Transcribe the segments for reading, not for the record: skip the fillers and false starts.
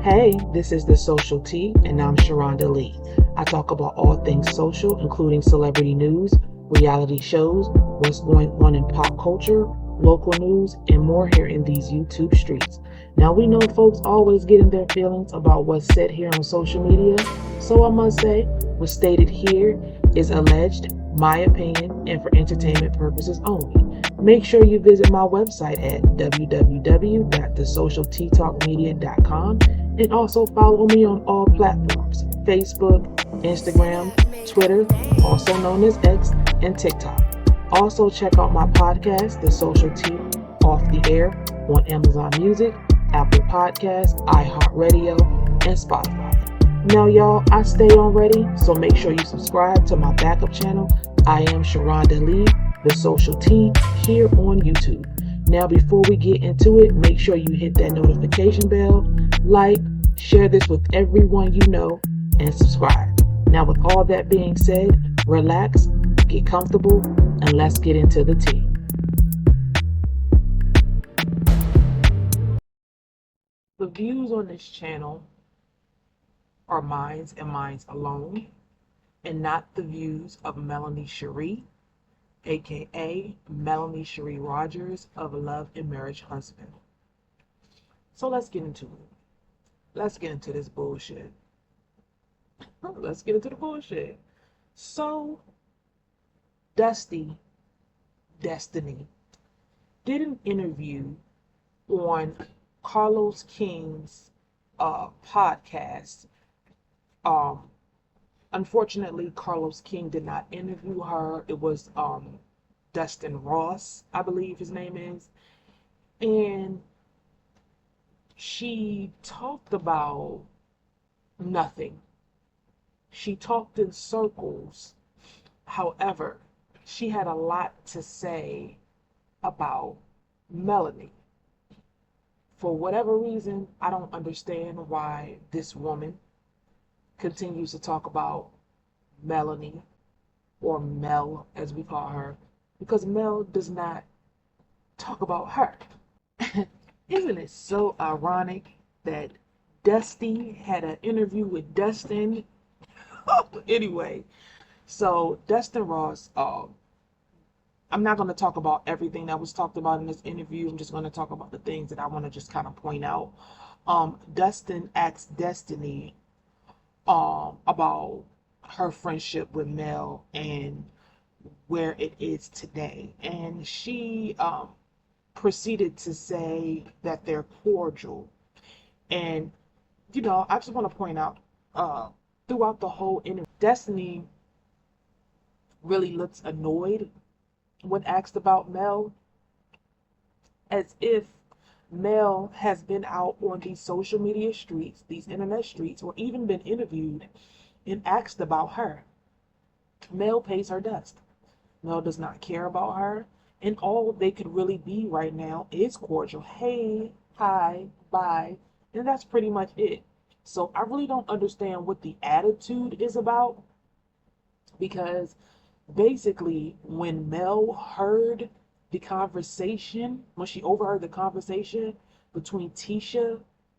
Hey, this is The Social Tea, and I'm Sharonda Lee. I talk about all things social, including celebrity news, reality shows, what's going on in pop culture, local news, and more here in these YouTube streets. Now, we know folks always get in their feelings about what's said here on social media, so I must say, what's stated here is alleged, my opinion, and for entertainment purposes only. Make sure you visit my website at www.thesocialteatalkmedia.com and also follow me on all platforms: Facebook, Instagram, Twitter, also known as X, and TikTok. Also check out my podcast, The Social Tea, Off the Air, on Amazon Music, Apple Podcasts, iHeartRadio, and Spotify. Now, y'all, I stay on ready, so make sure you subscribe to my backup channel. I am Sharonda Lee, The Social Tea, here on YouTube. Now, before we get into it, make sure you hit that notification bell, like, share this with everyone you know, and subscribe. Now, with all that being said, relax, get comfortable, and let's get into the tea. The views on this channel are mine and mine alone, and not the views of Melody Shari, aka Melody Shari Rogers of Love Marriage Huntsville. So let's get into it. Let's get into this bullshit. Let's get into the bullshit. So, Destiny did an interview on Carlos's podcast. Unfortunately, Carlos King did not interview her. It was Dustin Ross, I believe his name is. And she talked about nothing. She talked in circles. However, she had a lot to say about Melody. For whatever reason, I don't understand why this woman continues to talk about Melanie, or Mel as we call her, because Mel does not talk about her. Isn't it so ironic that Dusty had an interview with Dustin? Anyway, so Dustin Ross, I'm not going to talk about everything that was talked about in this interview. I'm just going to talk about the things that I want to just kind of point out. Dustin asked Destiny about her friendship with Mel and where it is today. And she proceeded to say that they're cordial. And, you know, I just want to point out, throughout the whole interview, Destiny really looks annoyed when asked about Mel, as if Mel has been out on these social media streets, these internet streets, or even been interviewed and asked about her. Mel pays her dust. Mel does not care about her, and all they could really be right now is cordial. Hey, hi, bye, and that's pretty much it. So I really don't understand what the attitude is about, because basically when Mel heard the conversation, when she overheard the conversation between Tisha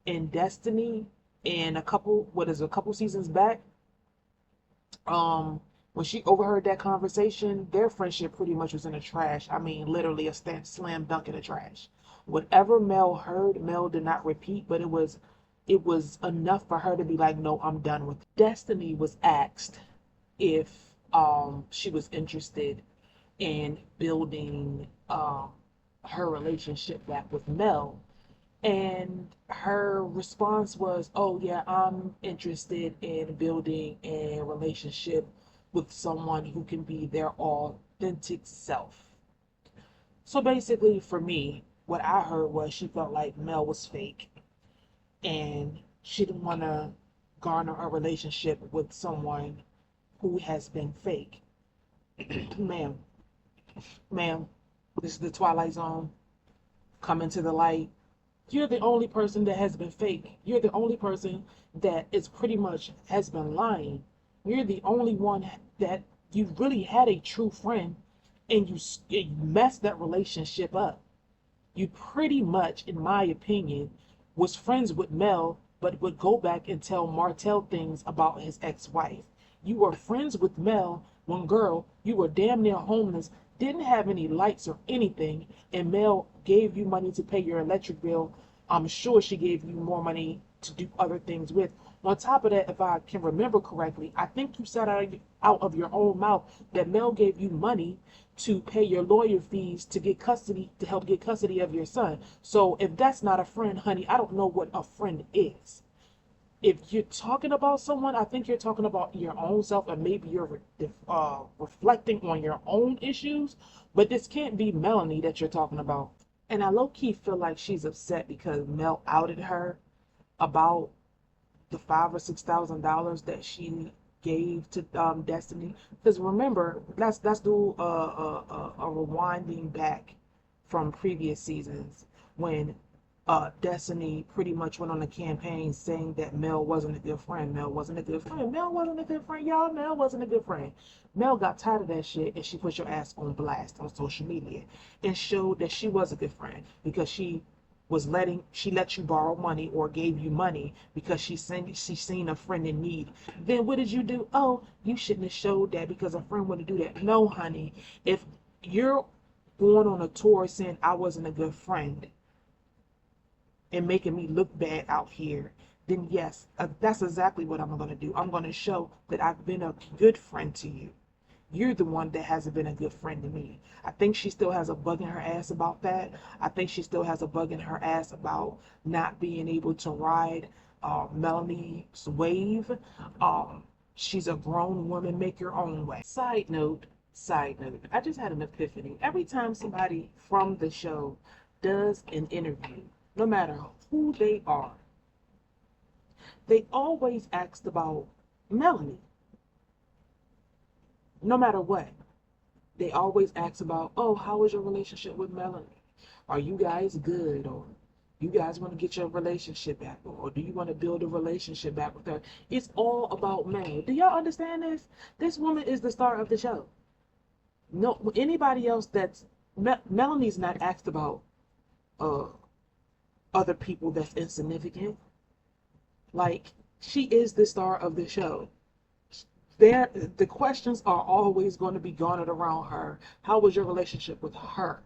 and Destiny in a couple seasons back, when she overheard that conversation, their friendship pretty much was in the trash. I mean, literally a slam dunk in the trash. Whatever Mel heard, Mel did not repeat, but it was enough for her to be like, no, I'm done with it. Destiny was asked if she was interested in building her relationship back with Mel, and her response was, oh yeah, I'm interested in building a relationship with someone who can be their authentic self. So basically, for me, what I heard was she felt like Mel was fake, and she didn't want to garner a relationship with someone who has been fake. Ma'am, this is the Twilight Zone. Coming to the light. You're the only person that has been fake. You're the only person that is pretty much has been lying. You're the only one that you really had a true friend, and you messed that relationship up. You pretty much, in my opinion, was friends with Mel but would go back and tell Martell things about his ex-wife. You were friends with Mel when, girl, you were damn near homeless, didn't have any lights or anything, and Mel gave you money to pay your electric bill. I'm sure she gave you more money to do other things with. On top of that, if I can remember correctly, I think you said out of your own mouth that Mel gave you money to pay your lawyer fees to get custody, to help get custody of your son. So if that's not a friend, honey, I don't know what a friend is. If you're talking about someone, I think you're talking about your own self, and maybe you're reflecting on your own issues, but this can't be Melanie that you're talking about. And I low-key feel like she's upset because Mel outed her about the $5,000 or $6,000 that she gave to Destiny. Because remember, let's do a rewinding back from previous seasons when Destiny pretty much went on a campaign saying that Mel wasn't a good friend. Mel wasn't a good friend. Mel wasn't a good friend, y'all. Mel wasn't a good friend. Mel got tired of that shit and she put your ass on blast on social media and showed that she was a good friend because she let you borrow money or gave you money because she seen a friend in need. Then what did you do? Oh, you shouldn't have showed that because a friend wouldn't do that. No, honey. If you're going on a tour saying I wasn't a good friend and making me look bad out here, then yes, that's exactly what I'm going to do. I'm going to show that I've been a good friend to you. You're the one that hasn't been a good friend to me. I think she still has a bug in her ass about that. I think she still has a bug in her ass about not being able to ride Melanie's wave. She's a grown woman, make your own way. Side note, I just had an epiphany. Every time somebody from the show does an interview, no matter who they are, they always ask about Melanie. No matter what, they always ask about, oh, how is your relationship with Melanie? Are you guys good? Or you guys want to get your relationship back? Or do you want to build a relationship back with her? It's all about Mel. Do y'all understand this? This woman is the star of the show. No, anybody else Melanie's not asked about other people that's insignificant. Like, she is the star of the show. The questions are always going to be garnered around her. How was your relationship with her?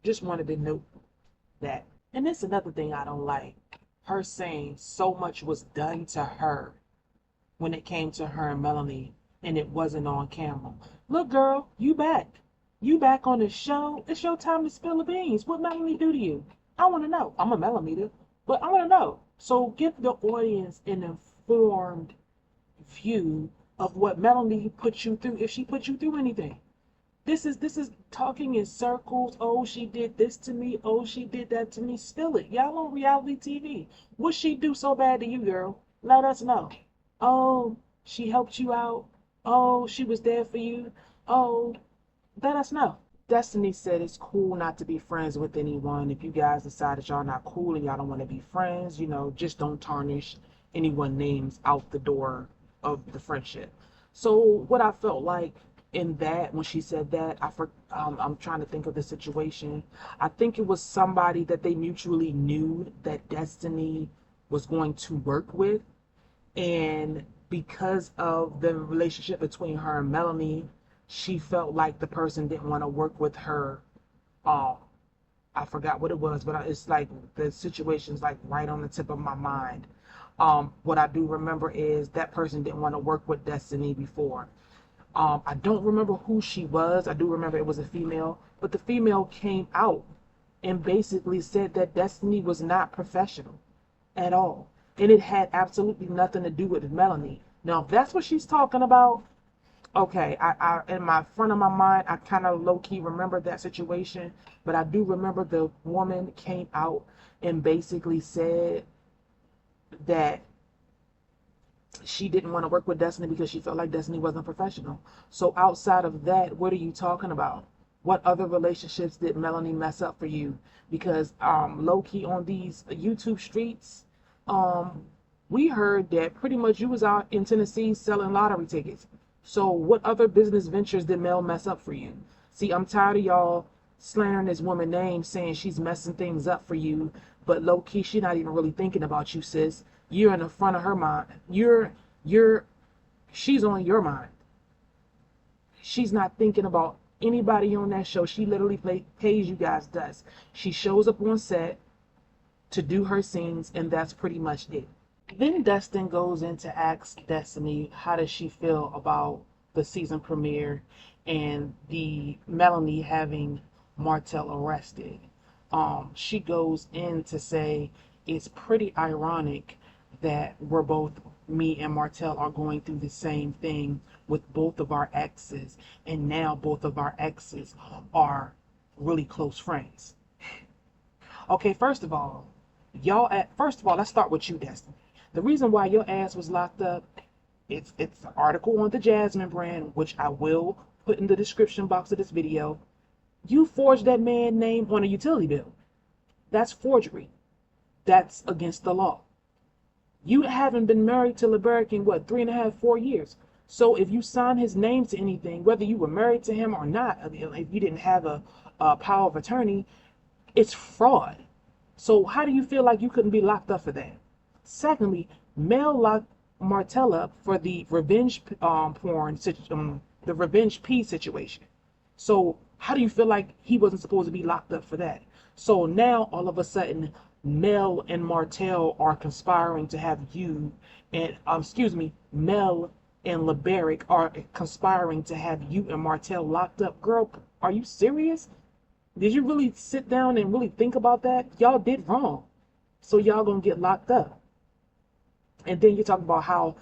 Just wanted to note that. And that's another thing I don't like. Her saying so much was done to her when it came to her and Melanie and it wasn't on camera. Look, girl, you back. You back on the show. It's your time to spill the beans. What Melanie do to you? I want to know. I'm a Melanie, but I want to know. So give the audience an informed view of what Melanie put you through, if she put you through anything. This is talking in circles. Oh, she did this to me. Oh, she did that to me. Spill it. Y'all on reality TV. What she do so bad to you, girl? Let us know. Oh, she helped you out. Oh, she was there for you. Oh, let us know. Destiny said it's cool not to be friends with anyone. If you guys decide that y'all not cool and y'all don't want to be friends, just don't tarnish anyone's names out the door of the friendship. So what I felt like in that, when she said that, I'm trying to think of the situation. I think it was somebody that they mutually knew that Destiny was going to work with, and because of the relationship between her and Melanie, she felt like the person didn't want to work with her. I forgot what it was, but it's like the situation's like right on the tip of my mind. What I do remember is that person didn't want to work with Destiny before. I don't remember who she was. I do remember it was a female, but the female came out and basically said that Destiny was not professional at all. And it had absolutely nothing to do with Melanie. Now, if that's what she's talking about, okay, I in my front of my mind, I kind of low-key remember that situation, but I do remember the woman came out and basically said that she didn't want to work with Destiny because she felt like Destiny wasn't professional. So outside of that, what are you talking about? What other relationships did Melanie mess up for you? Because low-key on these YouTube streets, we heard that pretty much you was out in Tennessee selling lottery tickets. So what other business ventures did Mel mess up for you? See, I'm tired of y'all slandering this woman's name, saying she's messing things up for you, but low key, she's not even really thinking about you, sis. You're in the front of her mind. She's on your mind. She's not thinking about anybody on that show. She literally pays you guys dust. She shows up on set to do her scenes, and that's pretty much it. Then Dustin goes in to ask Destiny how does she feel about the season premiere and the Melanie having Martell arrested. She goes in to say it's pretty ironic that me and Martell are going through the same thing with both of our exes, and now both of our exes are really close friends. Okay, first of all, let's start with you, Destiny. The reason why your ass was locked up, it's an article on the Jasmine brand, which I will put in the description box of this video. You forged that man's name on a utility bill. That's forgery. That's against the law. You haven't been married to LeBerick in what, 3.5, 4 years. So if you sign his name to anything, whether you were married to him or not, if you didn't have a power of attorney, it's fraud. So how do you feel like you couldn't be locked up for that? Secondly, Mel locked Martell up for the revenge the revenge P situation. So how do you feel like he wasn't supposed to be locked up for that? So now all of a sudden, Mel and Martell are conspiring to have you, and Mel and LeBerick are conspiring to have you and Martell locked up. Girl, are you serious? Did you really sit down and really think about that? Y'all did wrong. So y'all gonna get locked up. And then you talk about how,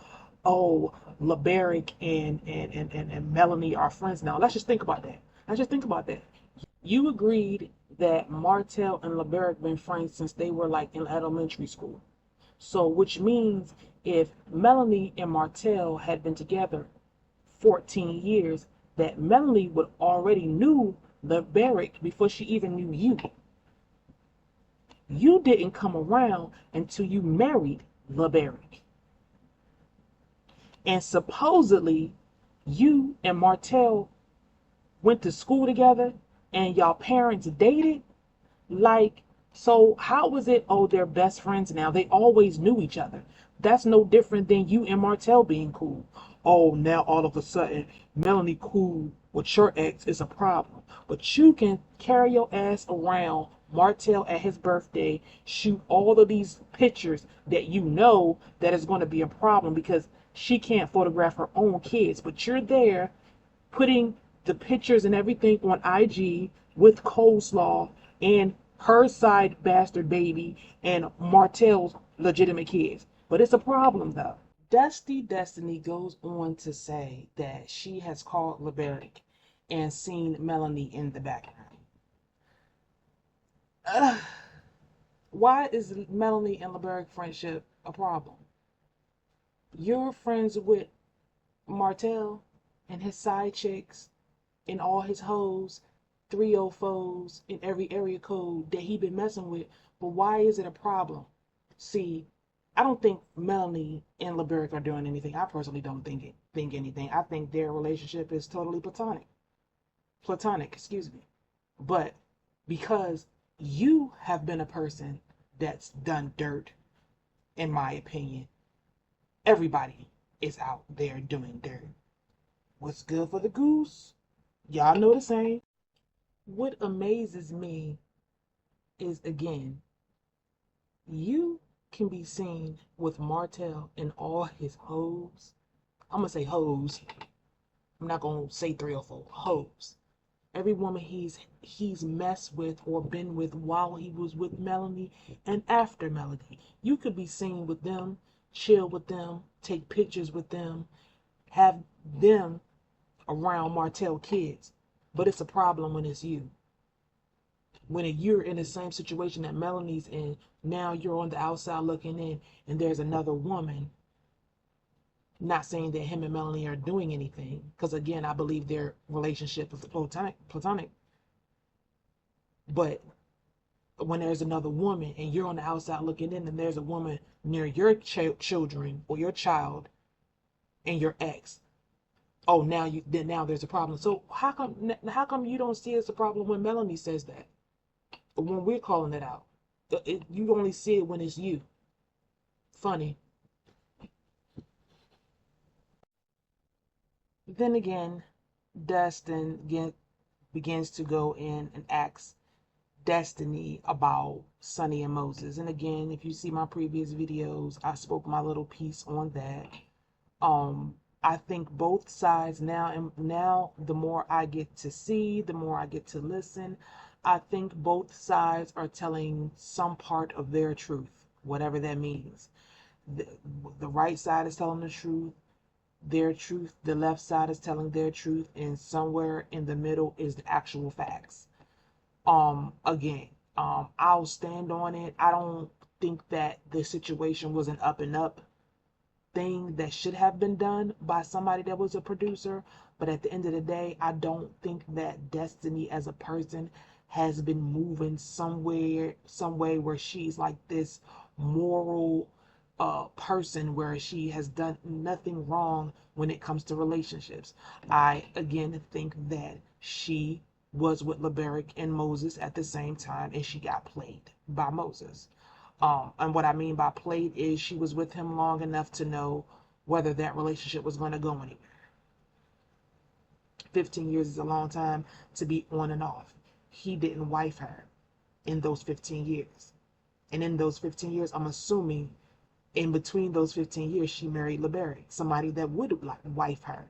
oh, LeBerick and Melanie are friends now. Let's just think about that. You agreed that Martell and LeBerick been friends since they were like in elementary school. So which means if Melanie and Martell had been together 14 years, that Melanie would already knew LeBerick before she even knew you. You didn't come around until you married LeBerick. And supposedly you and Martell went to school together and y'all parents dated. Like, so how was it, oh, they're best friends now? They always knew each other. That's no different than you and Martell being cool. Oh, now all of a sudden Melanie cool with your ex is a problem. But you can carry your ass around Martell at his birthday, shoot all of these pictures that you know that is going to be a problem because she can't photograph her own kids. But you're there putting the pictures and everything on IG with coleslaw and her side bastard baby and Martell's legitimate kids. But it's a problem though. Dusty Destiny goes on to say that she has called LeBerick and seen Melanie in the background. Why is Melanie and LeBerick friendship a problem? You're friends with Martell and his side chicks and all his hoes, 304s in every area code that he been messing with, but why is it a problem? See, I don't think Melanie and LeBerick are doing anything. I personally don't think anything. I think their relationship is totally platonic. But because you have been a person that's done dirt, in my opinion, everybody is out there doing dirt. What's good for the goose? Y'all know the same. What amazes me is, again, you can be seen with Martell and all his hoes. I'm gonna say hoes. I'm not gonna say 304 hoes. Every woman he's messed with or been with while he was with Melanie and after Melanie. You could be seen with them, chill with them, take pictures with them, have them around Martell kids. But it's a problem when it's you. When you're in the same situation that Melanie's in, now you're on the outside looking in and there's another woman. Not saying that him and Melanie are doing anything, because again, I believe their relationship is platonic. But when there's another woman and you're on the outside looking in and there's a woman near your children or your child and your ex, oh, now there's a problem. So how come you don't see it's a problem when Melanie says that, or when we're calling it out? You only see it when it's you. Funny. Then again, Dustin begins to go in and asks Destiny about Sonny and Moses. And again, if you see my previous videos, I spoke my little piece on that. I think both sides now, and now the more I get to see, the more I get to listen, I think both sides are telling some part of their truth, whatever that means. The right side is telling the truth, their truth, the left side is telling their truth, and somewhere in the middle is the actual facts. Again, I'll stand on it. I don't think that the situation was an up and up thing that should have been done by somebody that was a producer, but at the end of the day, I don't think that Destiny as a person has been moving some way where she's like this moral person where she has done nothing wrong when it comes to relationships. I again think that she was with Laberic and Moses at the same time, and she got played by Moses. And what I mean by played is she was with him long enough to know whether that relationship was going to go anywhere. 15 years is a long time to be on and off. He didn't wife her in those 15 years. And in those 15 years, I'm assuming in between those 15 years, she married Laberic, somebody that would like wife her.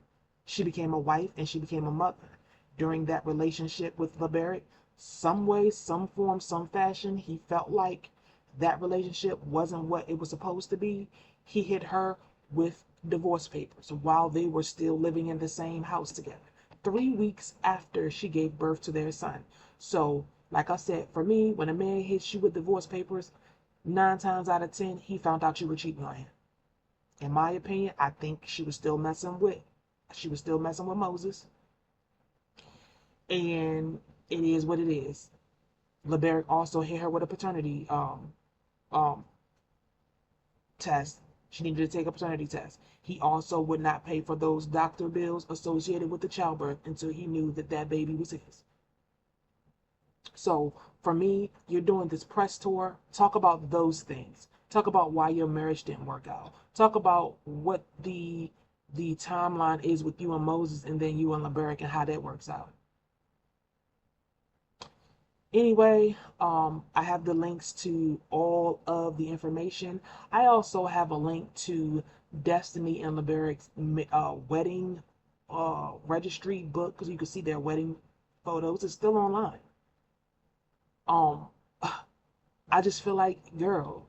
She became a wife and she became a mother. During that relationship with Laberic, some way, some form, some fashion, he felt like that relationship wasn't what it was supposed to be. He hit her with divorce papers while they were still living in the same house together, 3 weeks after she gave birth to their son. So, like I said, for me, when a man hits you with divorce papers, 9 times out of 10, he found out you were cheating on him. In my opinion, I think she was still messing with Moses. And it is what it is. Laberic also hit her with a paternity test. She needed to take a paternity test. He also would not pay for those doctor bills associated with the childbirth until he knew that that baby was his. So for me, you're doing this press tour. Talk about those things. Talk about why your marriage didn't work out. Talk about what the timeline is with you and Moses, and then you and Laberic, and how that works out. Anyway, I have the links to all of the information. I also have a link to Destiny and Laberic's wedding registry book, because you can see their wedding photos. It's still online. I just feel like, girl,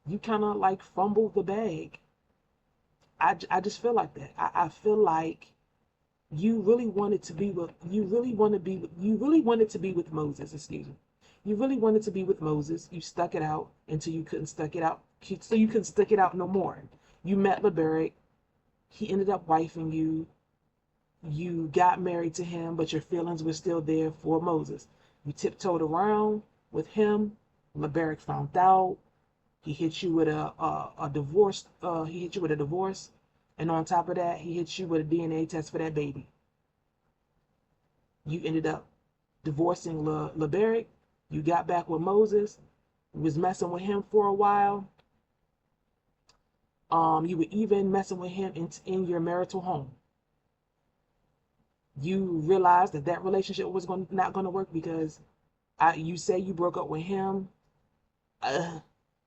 you kind of like fumbled the bag. I just feel like that. I feel like you really wanted to be with Moses, excuse me. You really wanted to be with Moses. You stuck it out until you couldn't stick it out. So you couldn't stick it out no more. You met Laberic. He ended up wifing you. You got married to him, but your feelings were still there for Moses. You tiptoed around with him. Laberic found out. He hit you with a divorce. He hit you with a divorce. And on top of that, he hit you with a DNA test for that baby. You ended up divorcing Laberic. You got back with Moses. You was messing with him for a while. You were even messing with him in your marital home. You realized that relationship was not going to work because you say you broke up with him.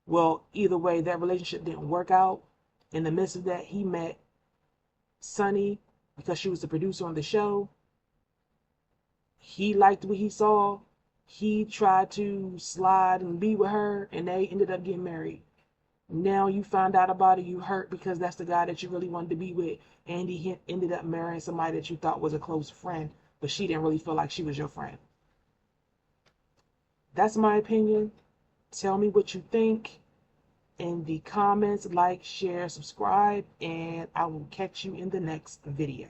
Well, either way, that relationship didn't work out. In the midst of that, he met Sonny because she was the producer on the show. He liked what he saw. He tried to slide and be with her, and they ended up getting married. Now you found out about it, you hurt because that's the guy that you really wanted to be with, and he ended up marrying somebody that you thought was a close friend, but she didn't really feel like she was your friend. That's my opinion. Tell me what you think in the comments. Like, share, subscribe, and I will catch you in the next video.